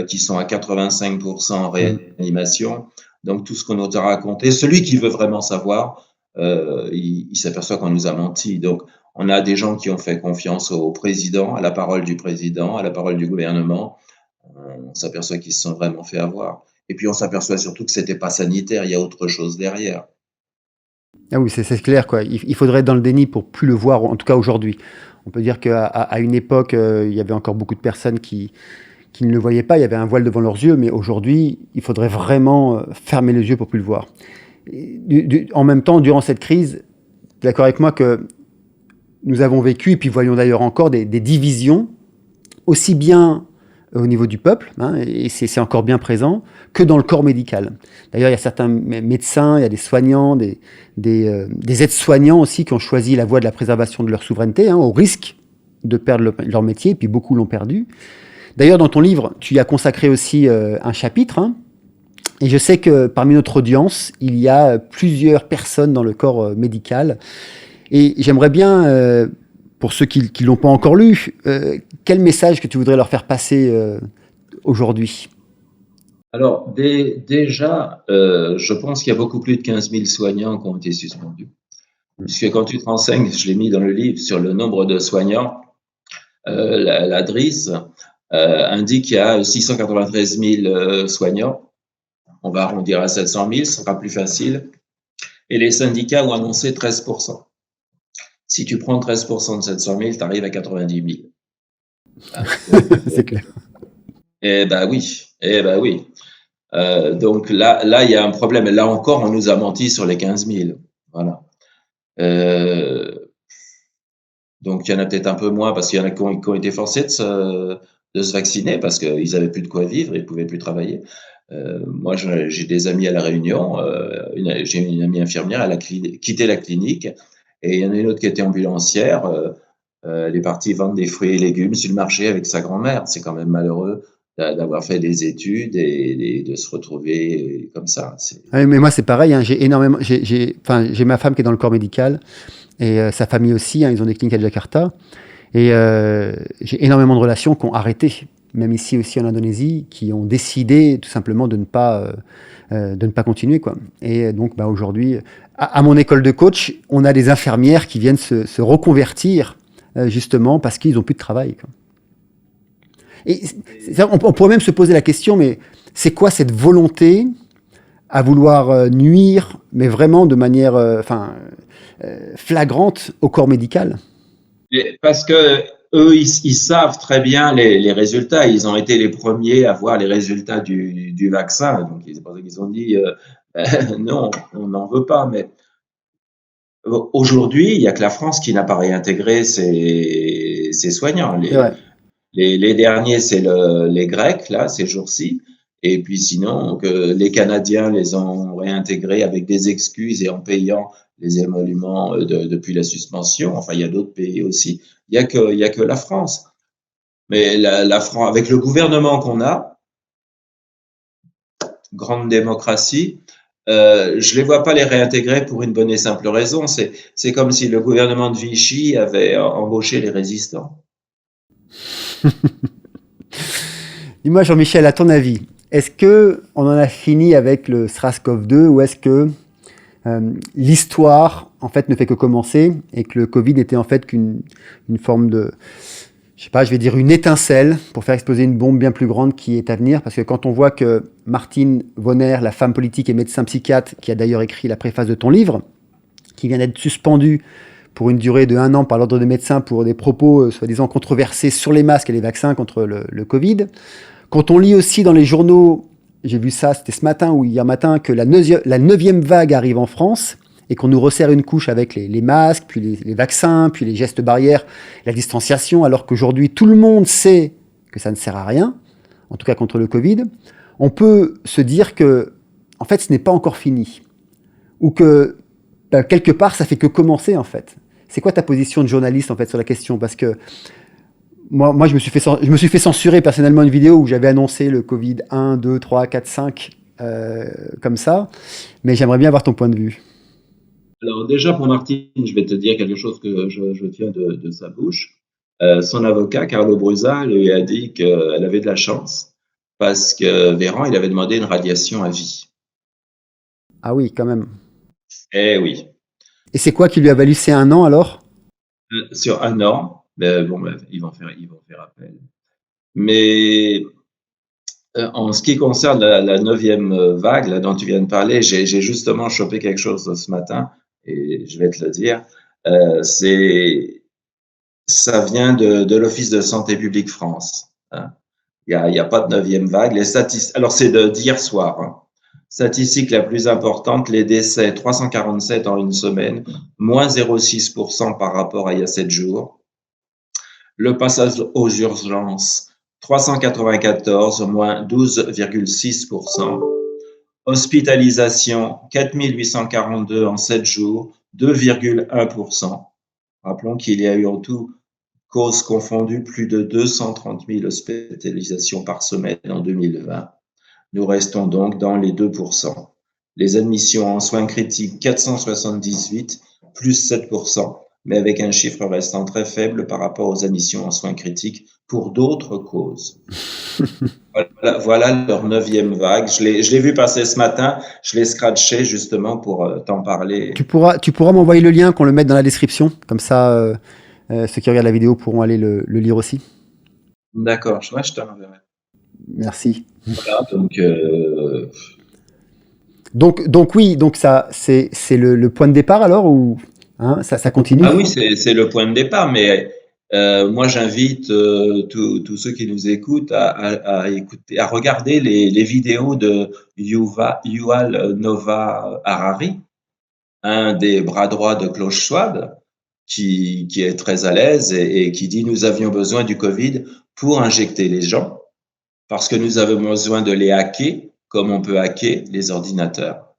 S2: qui sont à 85% en réanimation. Donc tout ce qu'on nous a raconté, celui qui veut vraiment savoir, il s'aperçoit qu'on nous a menti. Donc on a des gens qui ont fait confiance au président, à la parole du président, à la parole du gouvernement. On s'aperçoit qu'ils se sont vraiment fait avoir. Et puis on s'aperçoit surtout que c'était pas sanitaire, il y a autre chose derrière.
S1: Ah oui, c'est clair, quoi. Il faudrait être dans le déni pour plus le voir, en tout cas aujourd'hui. On peut dire qu'à une époque, il y avait encore beaucoup de personnes qui ne le voyaient pas, il y avait un voile devant leurs yeux, mais aujourd'hui, il faudrait vraiment fermer les yeux pour plus le voir. En même temps, durant cette crise, tu es d'accord avec moi que nous avons vécu, et puis voyons d'ailleurs encore, des divisions, aussi bien au niveau du peuple, hein, et c'est encore bien présent, que dans le corps médical. D'ailleurs, il y a certains médecins, il y a des soignants, des aides-soignants aussi qui ont choisi la voie de la préservation de leur souveraineté, hein, au risque de perdre leur métier, et puis beaucoup l'ont perdu. D'ailleurs, dans ton livre, tu y as consacré aussi un chapitre, hein, et je sais que parmi notre audience, il y a plusieurs personnes dans le corps médical, et j'aimerais bien pour ceux qui ne l'ont pas encore lu, quel message que tu voudrais leur faire passer aujourd'hui?
S2: Alors, déjà, je pense qu'il y a beaucoup plus de 15 000 soignants qui ont été suspendus. Puisque quand tu te renseignes, je l'ai mis dans le livre, sur le nombre de soignants, la DRIS indique qu'il y a 693 000 soignants. On va arrondir à 700 000, ce sera plus facile. Et les syndicats ont annoncé 13%. Si tu prends 13% de 700 000, tu arrives à 90 000.
S1: C'est clair.
S2: Eh ben oui, eh ben oui. Donc là, il y a un problème. Et là encore, on nous a menti sur les 15 000. Voilà. Donc il y en a peut-être un peu moins parce qu'il y en a qui ont été forcés de se vacciner parce qu'ils n'avaient plus de quoi vivre, ils ne pouvaient plus travailler. Moi, j'ai des amis à La Réunion. J'ai une amie infirmière, elle a quitté la clinique. Et il y en a une autre qui était ambulancière. Elle est partie vendre des fruits et légumes sur le marché avec sa grand-mère. C'est quand même malheureux d'avoir fait des études et de se retrouver comme ça.
S1: Ouais, mais moi, c'est pareil. Hein, j'ai ma femme qui est dans le corps médical et sa famille aussi. Hein, ils ont des cliniques à Jakarta. Et j'ai énormément de relations qui ont arrêté, même ici aussi en Indonésie, qui ont décidé tout simplement de ne pas continuer, quoi. Et donc, aujourd'hui, à mon école de coach, on a des infirmières qui viennent se reconvertir justement parce qu'ils n'ont plus de travail, quoi. Et on pourrait même se poser la question, mais c'est quoi cette volonté à vouloir nuire, mais vraiment de manière flagrante au corps médical?
S2: Parce que eux, ils savent très bien les résultats. Ils ont été les premiers à voir les résultats du vaccin. Donc, c'est pour ça qu'ils ont dit non, on n'en veut pas. Mais aujourd'hui, il n'y a que la France qui n'a pas réintégré ses soignants. Les derniers, c'est les Grecs, là, ces jours-ci. Et puis sinon, les Canadiens les ont réintégrés avec des excuses et en payant les émoluments depuis la suspension. Enfin, il y a d'autres pays aussi. Il y a que la France. Mais la France, avec le gouvernement qu'on a, grande démocratie, je les vois pas les réintégrer pour une bonne et simple raison. C'est comme si le gouvernement de Vichy avait embauché les résistants.
S1: Dis-moi, Jean-Michel, à ton avis, est-ce que on en a fini avec le SRAS-CoV-2 ou est-ce que l'histoire en fait ne fait que commencer et que le Covid était en fait qu'une forme de, je sais pas, je vais dire une étincelle pour faire exploser une bombe bien plus grande qui est à venir? Parce que quand on voit que Martine Vonner, la femme politique et médecin psychiatre, qui a d'ailleurs écrit la préface de ton livre, qui vient d'être suspendue pour une durée de 1 an par l'ordre des médecins pour des propos soi-disant controversés sur les masques et les vaccins contre le Covid. Quand on lit aussi dans les journaux, j'ai vu ça, c'était ce matin ou hier matin, que la 9e vague arrive en France et qu'on nous resserre une couche avec les masques, puis les vaccins, puis les gestes barrières, la distanciation, alors qu'aujourd'hui tout le monde sait que ça ne sert à rien, en tout cas contre le Covid, on peut se dire que, en fait, ce n'est pas encore fini. Ou que, quelque part, ça fait que commencer, en fait. C'est quoi ta position de journaliste, en fait, sur la question? Parce que moi je me suis fait censurer personnellement une vidéo où j'avais annoncé le Covid 1, 2, 3, 4, 5, comme ça. Mais j'aimerais bien avoir ton point de vue.
S2: Alors déjà, pour Martine, je vais te dire quelque chose que je tiens de sa bouche. Son avocat, Carlo Brusa, lui a dit qu'elle avait de la chance parce que Véran, il avait demandé une radiation à vie.
S1: Ah oui, quand même.
S2: Eh oui.
S1: Et c'est quoi qui lui a valu ces 1 an alors?
S2: Sur 1 an, ils vont faire appel. Mais en ce qui concerne la 9e vague là, dont tu viens de parler, j'ai justement chopé quelque chose ce matin et je vais te le dire. Ça vient de l'Office de santé publique France. Hein. Il y a pas de 9e vague. Alors c'est d'hier soir. Hein. Statistique la plus importante, les décès, 347 en une semaine, moins 0,6% par rapport à il y a 7 jours. Le passage aux urgences, 394, moins 12,6%. Hospitalisation, 4842 en 7 jours, 2,1%. Rappelons qu'il y a eu en tout, causes confondues, plus de 230 000 hospitalisations par semaine en 2020. Nous restons donc dans les 2%. Les admissions en soins critiques, 478, plus 7%. mais avec un chiffre restant très faible par rapport aux admissions en soins critiques pour d'autres causes. Voilà leur 9e vague. Je l'ai vu passer ce matin, je l'ai scratché justement pour t'en parler.
S1: Tu pourras m'envoyer le lien, qu'on le mette dans la description, comme ça ceux qui regardent la vidéo pourront aller le lire aussi.
S2: D'accord, je te l'enverrai.
S1: Merci.
S2: Voilà,
S1: donc oui, donc ça c'est le point de départ alors, ou hein, ça continue?
S2: Ah oui, c'est le point de départ, mais moi j'invite tous ceux qui nous écoutent à écouter, à regarder les vidéos de Yuval Noah Harari, un des bras droits de Klaus Schwab, qui est très à l'aise et qui dit: nous avions besoin du Covid pour injecter les gens, parce que nous avons besoin de les hacker comme on peut hacker les ordinateurs.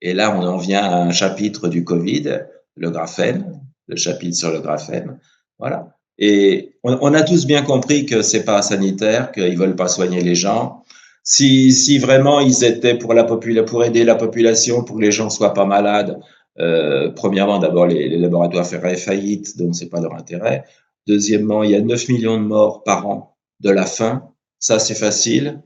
S2: Et là, on en vient à un chapitre du Covid, le graphène, le chapitre sur le graphène. Voilà. Et on a tous bien compris que c'est pas sanitaire, qu'ils veulent pas soigner les gens. Si vraiment ils étaient pour aider la population, pour que les gens soient pas malades, premièrement, d'abord, les laboratoires feraient faillite, donc c'est pas leur intérêt. Deuxièmement, il y a 9 millions de morts par an de la faim. Ça, c'est facile.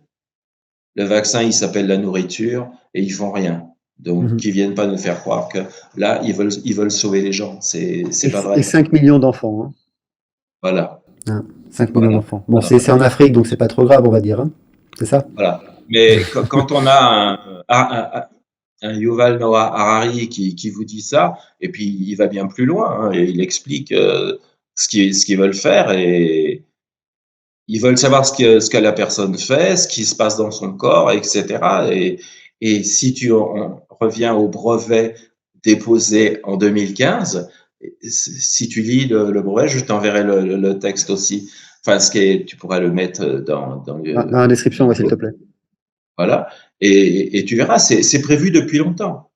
S2: Le vaccin, il s'appelle la nourriture et ils font rien. Donc, qu'ils viennent pas nous faire croire que là, ils veulent sauver les gens. C'est pas vrai.
S1: Et 5 millions d'enfants. Hein.
S2: Voilà.
S1: 5 millions d'enfants. Bon, c'est en Afrique, donc c'est pas trop grave, on va dire. Hein. C'est ça?
S2: Voilà. Mais quand on a un Yuval Noah Harari qui vous dit ça, et puis il va bien plus loin, hein, et il explique ce qu'ils veulent faire, et ils veulent savoir ce que la personne fait, ce qui se passe dans son corps, etc. Et si on revient au brevet déposé en 2015, si tu lis le brevet, je t'enverrai le texte aussi. Enfin, tu pourras le mettre dans
S1: la description, ouais, s'il te plaît.
S2: Voilà. Et tu verras, c'est prévu depuis longtemps.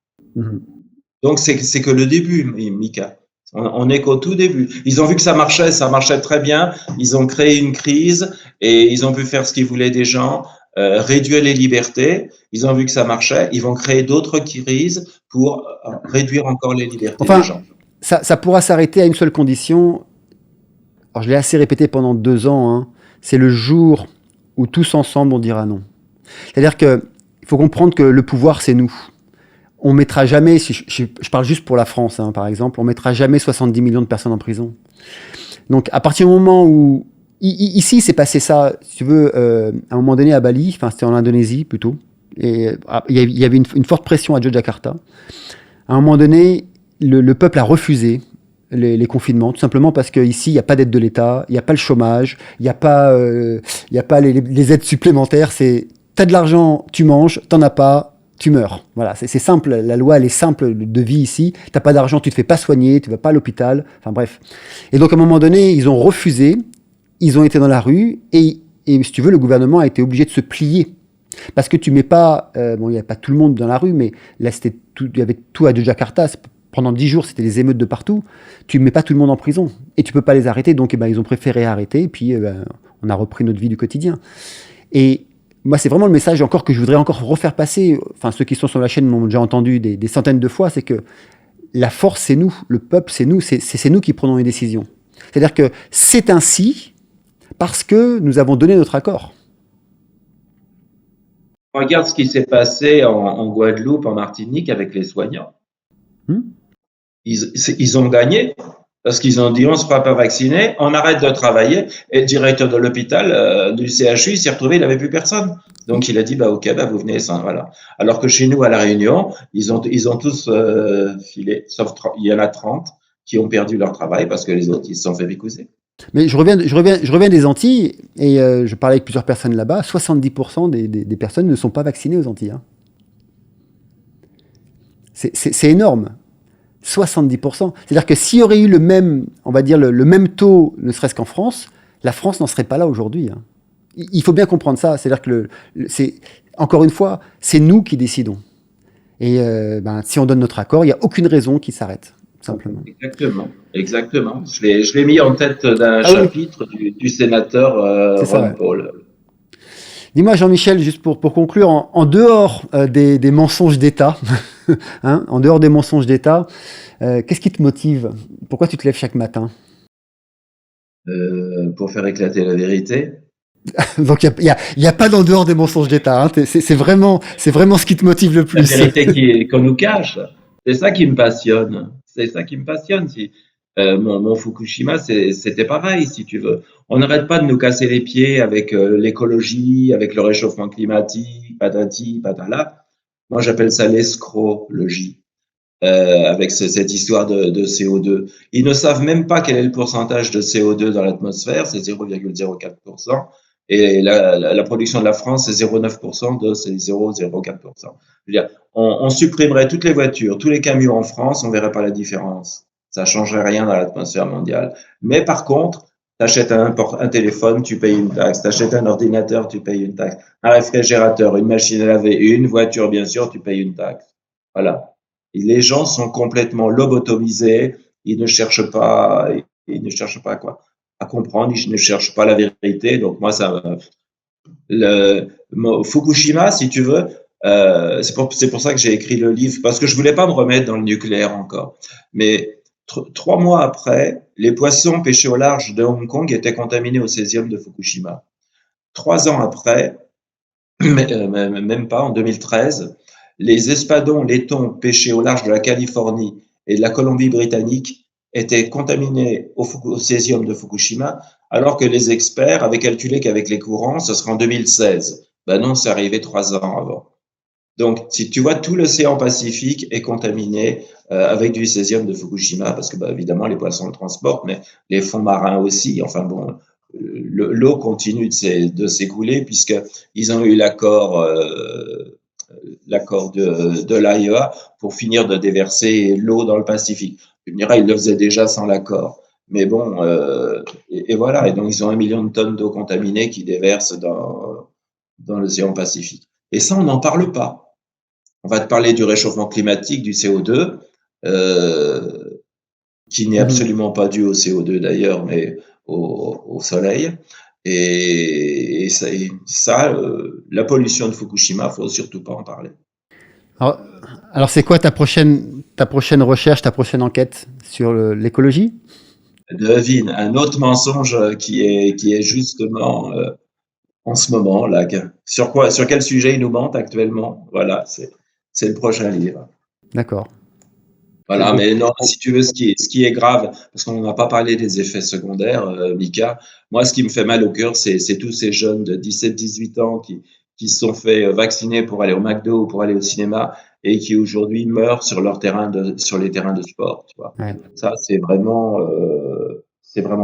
S2: Donc, c'est que le début, Mika. On est qu'au tout début. Ils ont vu que ça marchait très bien. Ils ont créé une crise et ils ont pu faire ce qu'ils voulaient des gens, réduire les libertés. Ils ont vu que ça marchait. Ils vont créer d'autres crises pour réduire encore les libertés des gens.
S1: Ça pourra s'arrêter à une seule condition. Alors, je l'ai assez répété pendant 2 ans. Hein. C'est le jour où tous ensemble on dira non. C'est-à-dire qu'il faut comprendre que le pouvoir, c'est nous. On mettra jamais, je parle juste pour la France, hein, par exemple, on mettra jamais 70 millions de personnes en prison. Donc, à partir du moment où... Ici, c'est passé ça, si tu veux, à un moment donné à Bali, enfin, c'était en Indonésie plutôt, et il y avait une forte pression à Yogyakarta. À un moment donné, le peuple a refusé les confinements, tout simplement parce qu'ici, il n'y a pas d'aide de l'État, il n'y a pas le chômage, il n'y a pas les aides supplémentaires, c'est... T'as de l'argent, tu manges, t'en as pas, tu meurs. Voilà, c'est simple, la loi elle est simple de vie ici. T'as pas d'argent, tu te fais pas soigner, tu vas pas à l'hôpital, enfin bref. Et donc à un moment donné, ils ont refusé, ils ont été dans la rue, et si tu veux, le gouvernement a été obligé de se plier. Parce que tu mets pas, bon il n'y avait pas tout le monde dans la rue, mais là il y avait tout à Jakarta, pendant 10 jours c'était des émeutes de partout, tu mets pas tout le monde en prison, et tu peux pas les arrêter, donc ils ont préféré arrêter, et puis on a repris notre vie du quotidien. Et moi, c'est vraiment le message encore que je voudrais encore refaire passer. Enfin, ceux qui sont sur la chaîne m'ont déjà entendu des centaines de fois, c'est que la force, c'est nous, le peuple, c'est nous, c'est nous qui prenons les décisions. C'est-à-dire que c'est ainsi parce que nous avons donné notre accord.
S2: Regarde ce qui s'est passé en Guadeloupe, en Martinique, avec les soignants. Ils ont gagné. Parce qu'ils ont dit, on ne se fera pas vacciner, on arrête de travailler. Et le directeur de l'hôpital, du CHU, il s'est retrouvé, il n'avait plus personne. Donc, il a dit, OK, vous venez sans, voilà. Alors que chez nous, à La Réunion, ils ont tous filé, sauf il y en a 30 qui ont perdu leur travail parce que les autres, ils se sont fait vicouser.
S1: Mais je reviens des Antilles, et je parlais avec plusieurs personnes là-bas, 70% des personnes ne sont pas vaccinées aux Antilles. Hein. C'est énorme. 70%. C'est-à-dire que s'il y aurait eu le même, on va dire le même taux, ne serait-ce qu'en France, la France n'en serait pas là aujourd'hui. Hein. Il faut bien comprendre ça. C'est-à-dire que encore une fois, c'est nous qui décidons. Et si on donne notre accord, il n'y a aucune raison qu'il s'arrête, simplement.
S2: Exactement. Je l'ai mis en tête d'un chapitre du sénateur Ron Paul.
S1: Dis-moi, Jean-Michel, juste pour conclure, en dehors des mensonges d'État, Hein, en dehors des mensonges d'État, qu'est-ce qui te motive? Pourquoi tu te lèves chaque matin?
S2: Pour faire éclater la vérité.
S1: Donc il y a pas d'en dehors des mensonges d'État. Hein. C'est vraiment ce qui te motive le
S2: La
S1: plus.
S2: vérité qu'on nous cache. C'est ça qui me passionne. C'est ça qui me passionne. Si, mon Fukushima, c'était pareil, si tu veux. On n'arrête pas de nous casser les pieds avec l'écologie, avec le réchauffement climatique, patati, patala. Moi, j'appelle ça l'escrologie, avec cette histoire de CO2. Ils ne savent même pas quel est le pourcentage de CO2 dans l'atmosphère, c'est 0,04%. Et la production de la France, c'est 0,9% de ces 0,04%. Je veux dire, on supprimerait toutes les voitures, tous les camions en France, on verrait pas la différence. Ça changerait rien dans l'atmosphère mondiale. Mais par contre, t'achètes un téléphone, tu payes une taxe. T'achètes un ordinateur, tu payes une taxe. Un réfrigérateur, une machine à laver, une voiture, bien sûr, tu payes une taxe. Voilà. Et les gens sont complètement lobotomisés. Ils ne cherchent pas quoi, à comprendre. Ils ne cherchent pas la vérité. Donc moi, Fukushima, si tu veux, c'est pour ça que j'ai écrit le livre, parce que je voulais pas me remettre dans le nucléaire encore. Mais 3 mois après, les poissons pêchés au large de Hong Kong étaient contaminés au césium de Fukushima. 3 ans après, même pas, en 2013, les espadons, les thons pêchés au large de la Californie et de la Colombie-Britannique étaient contaminés au césium de Fukushima, alors que les experts avaient calculé qu'avec les courants, ce serait en 2016. Ben non, c'est arrivé 3 ans avant. Donc, si tu vois, tout l'océan Pacifique est contaminé avec du césium de Fukushima, parce que, bah, évidemment, les poissons le transportent, mais les fonds marins aussi. Enfin bon, l'eau continue de s'écouler, puisqu'ils ont eu l'accord de l'AEA pour finir de déverser l'eau dans le Pacifique. Tu me diras, ils le faisaient déjà sans l'accord. Mais bon, et voilà. Et donc, ils ont 1 million de tonnes d'eau contaminée qui déversent dans l'océan Pacifique. Et ça, on n'en parle pas. On va te parler du réchauffement climatique, du CO2, qui n'est absolument pas dû au CO2 d'ailleurs, mais au soleil. Et ça, la pollution de Fukushima, faut surtout pas en parler.
S1: Alors, alors c'est quoi ta prochaine recherche, ta prochaine enquête sur l'écologie?
S2: Devine, un autre mensonge qui est justement en ce moment là. Sur quel sujet il nous mente actuellement? Voilà, c'est le prochain livre.
S1: D'accord.
S2: Voilà,
S1: Donc,
S2: mais non, si tu veux, ce qui est grave, parce qu'on n'a pas parlé des effets secondaires, Mika, moi, ce qui me fait mal au cœur, c'est tous ces jeunes de 17-18 ans qui se sont fait vacciner pour aller au McDo ou pour aller au cinéma et qui aujourd'hui meurent sur les terrains de sport, tu vois.
S1: ouais.
S2: Ça, c'est vraiment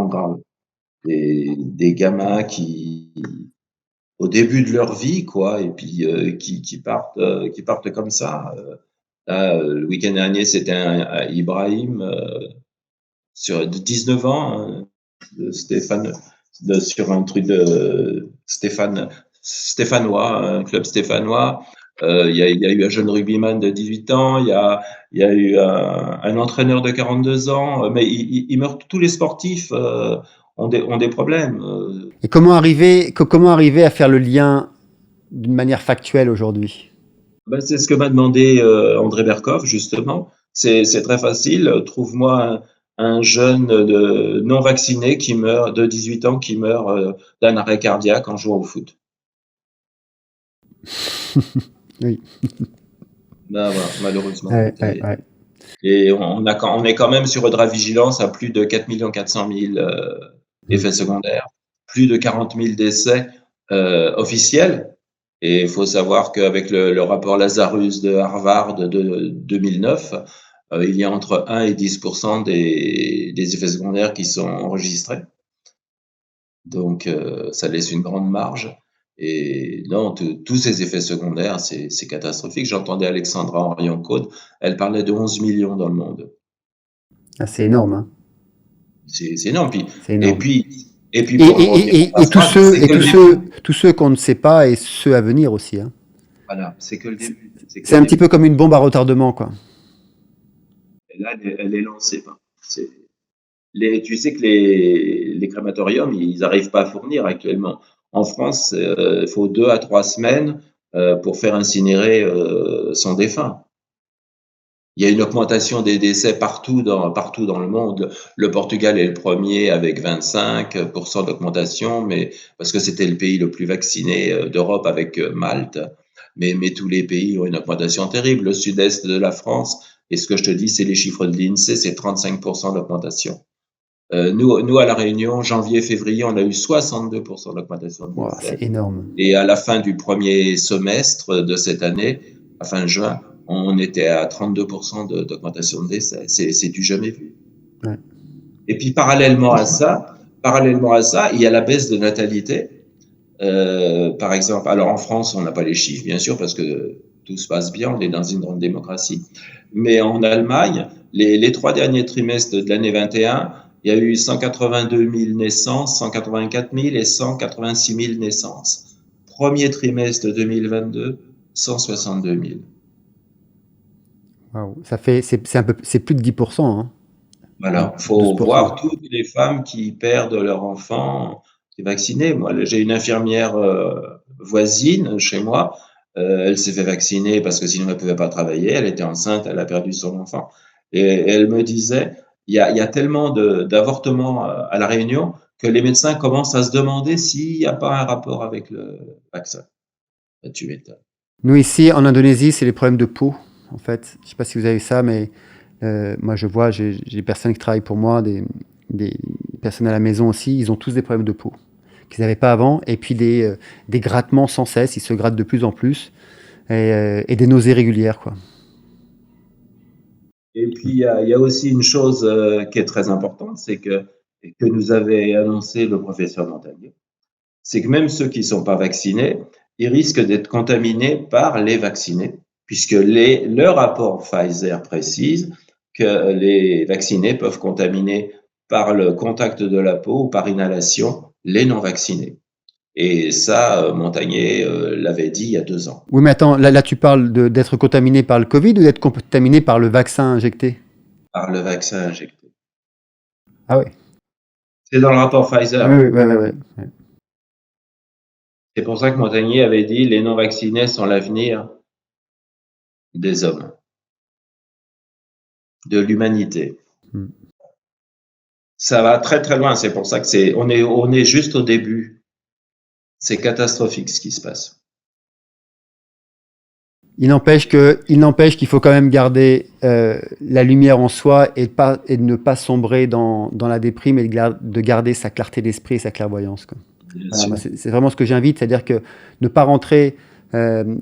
S2: grave. Des gamins au début de leur vie, quoi, et puis qui partent comme ça. Là, le week-end dernier, c'était un Ibrahim de 19 ans, hein, de Stéphane, sur un truc de stéphanois, un club stéphanois. Il y a eu un jeune rugbyman de 18 ans, il y a eu un entraîneur de 42 ans, mais il meurt, tous les sportifs ont des problèmes.
S1: Et comment arriver à faire le lien d'une manière factuelle aujourd'hui?
S2: Ben, c'est ce que m'a demandé André Berkoff, justement. C'est très facile. Trouve-moi un jeune non vacciné qui meurt, de 18 ans, qui meurt d'un arrêt cardiaque en jouant au foot.
S1: Oui.
S2: Ben, voilà, malheureusement.
S1: Ouais, ouais, ouais.
S2: Et on est quand même sur Eudravigilance à plus de 4 400 000 effets secondaires, plus de 40 000 décès officiels. Et il faut savoir qu'avec le rapport Lazarus de Harvard de 2009, il y a entre 1 et 10% des effets secondaires qui sont enregistrés. Donc, ça laisse une grande marge. Et non, tous ces effets secondaires, c'est catastrophique. J'entendais Alexandra Henrion-Caude, elle parlait de 11 millions dans le monde.
S1: Ah, c'est énorme, hein.
S2: C'est énorme.
S1: C'est énorme.
S2: Et puis pour revenir à
S1: Tous ceux qu'on ne sait pas et ceux à venir aussi, hein.
S2: voilà, c'est que le début.
S1: C'est un petit peu comme une bombe à retardement, quoi.
S2: Et là, elle est lancée. Tu sais que les crématoriums, ils n'arrivent pas à fournir actuellement. En France, il faut 2 à 3 semaines pour faire incinérer son défunt. Il y a une augmentation des décès partout dans le monde. Le Portugal est le premier avec 25% d'augmentation, mais parce que c'était le pays le plus vacciné d'Europe avec Malte. Mais tous les pays ont une augmentation terrible. Le sud-est de la France, et ce que je te dis, c'est les chiffres de l'INSEE, c'est 35% d'augmentation. Nous, à La Réunion, janvier-février, on a eu 62% d'augmentation de
S1: Wow,
S2: décès.
S1: c'est énorme.
S2: Et à la fin du premier semestre de cette année, à fin juin, on était à 32% d'augmentation de décès. C'est du jamais vu.
S1: Ouais.
S2: Et puis, parallèlement à ça, il y a la baisse de natalité. Par exemple, alors en France, on n'a pas les chiffres, bien sûr, parce que tout se passe bien, on est dans une grande démocratie. Mais en Allemagne, les 3 derniers trimestres de l'année 21, il y a eu 182 000 naissances, 184 000 et 186 000 naissances. Premier trimestre de 2022, 162 000.
S1: Wow. C'est plus de 10%. Hein.
S2: Voilà, il faut
S1: 12%.
S2: voir toutes les femmes qui perdent leur enfant qui est vacciné. Moi, j'ai une infirmière voisine chez moi. Elle s'est fait vacciner parce que sinon elle ne pouvait pas travailler. Elle était enceinte, elle a perdu son enfant. Et elle me disait, il y a tellement d'avortements à La Réunion que les médecins commencent à se demander s'il n'y a pas un rapport avec le vaccin. Tu m'étonnes.
S1: Nous, ici, en Indonésie, c'est les problèmes de peau, en fait. Je ne sais pas si vous avez ça, mais moi, je vois, j'ai des personnes qui travaillent pour moi, des personnes à la maison aussi, ils ont tous des problèmes de peau qu'ils n'avaient pas avant, et puis des grattements sans cesse, ils se grattent de plus en plus, et des nausées régulières, quoi.
S2: Et puis, il y a aussi une chose qui est très importante, c'est que nous avait annoncé le professeur Montagnier, c'est que même ceux qui ne sont pas vaccinés, ils risquent d'être contaminés par les vaccinés, puisque le rapport Pfizer précise que les vaccinés peuvent contaminer par le contact de la peau ou par inhalation les non-vaccinés. Et ça, Montagnier l'avait dit il y a 2 ans.
S1: Oui, mais attends, là tu parles d'être contaminé par le Covid ou d'être contaminé par le vaccin injecté?
S2: Par le vaccin injecté.
S1: Ah ouais.
S2: C'est dans le rapport Pfizer.
S1: Oui.
S2: C'est pour ça que Montagnier avait dit les non-vaccinés sont l'avenir des hommes, de l'humanité. Ça va très très loin, c'est pour ça que on est juste au début. C'est catastrophique ce qui se passe.
S1: Il n'empêche qu'il faut quand même garder la lumière en soi et de ne pas sombrer dans la déprime et de garder sa clarté d'esprit et sa clairvoyance, quoi. Voilà, c'est vraiment ce que j'invite, c'est-à-dire que ne pas rentrer dans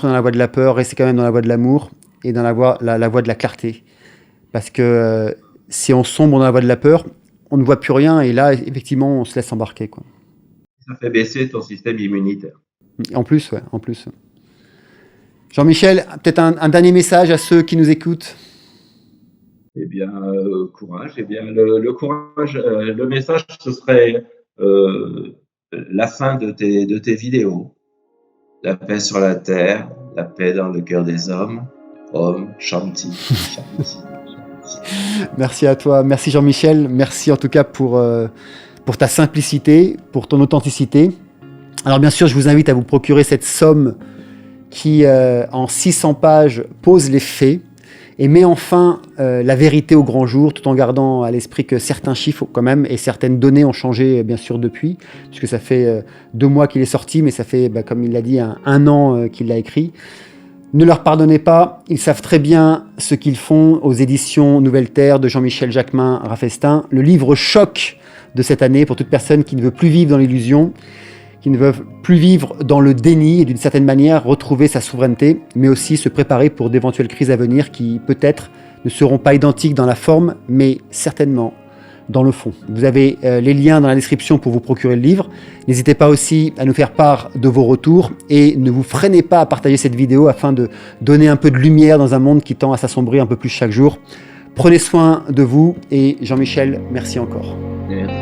S1: la voie de la peur, rester quand même dans la voie de l'amour et dans la voie de la clarté. Parce que si on sombre dans la voie de la peur, on ne voit plus rien et là, effectivement, on se laisse embarquer, quoi.
S2: Ça fait baisser ton système immunitaire.
S1: En plus, ouais, en plus. Jean-Michel, peut-être un dernier message à ceux qui nous écoutent.
S2: Eh bien, courage. Eh bien, le courage, le message, ce serait la fin de tes vidéos. La paix sur la terre, la paix dans le cœur des hommes. Om Shanti. Shanti.
S1: Merci à toi, merci Jean-Michel, merci en tout cas pour ta simplicité, pour ton authenticité. Alors bien sûr, je vous invite à vous procurer cette somme qui, en 600 pages, pose les faits et met enfin la vérité au grand jour, tout en gardant à l'esprit que certains chiffres quand même et certaines données ont changé bien sûr depuis, puisque ça fait 2 mois qu'il est sorti, mais ça fait, comme il l'a dit, un an qu'il l'a écrit. Ne leur pardonnez pas, ils savent très bien ce qu'ils font aux éditions Nouvelle Terre de Jean-Michel Jacquemin Raffestin. Le livre choc de cette année pour toute personne qui ne veut plus vivre dans l'illusion, qui ne veut plus vivre dans le déni et d'une certaine manière retrouver sa souveraineté, mais aussi se préparer pour d'éventuelles crises à venir qui peut-être ne seront pas identiques dans la forme, mais certainement dans le fond. Vous avez les liens dans la description pour vous procurer le livre. N'hésitez pas aussi à nous faire part de vos retours et ne vous freinez pas à partager cette vidéo afin de donner un peu de lumière dans un monde qui tend à s'assombrir un peu plus chaque jour. Prenez soin de vous et Jean-Michel, merci encore.
S2: Merci.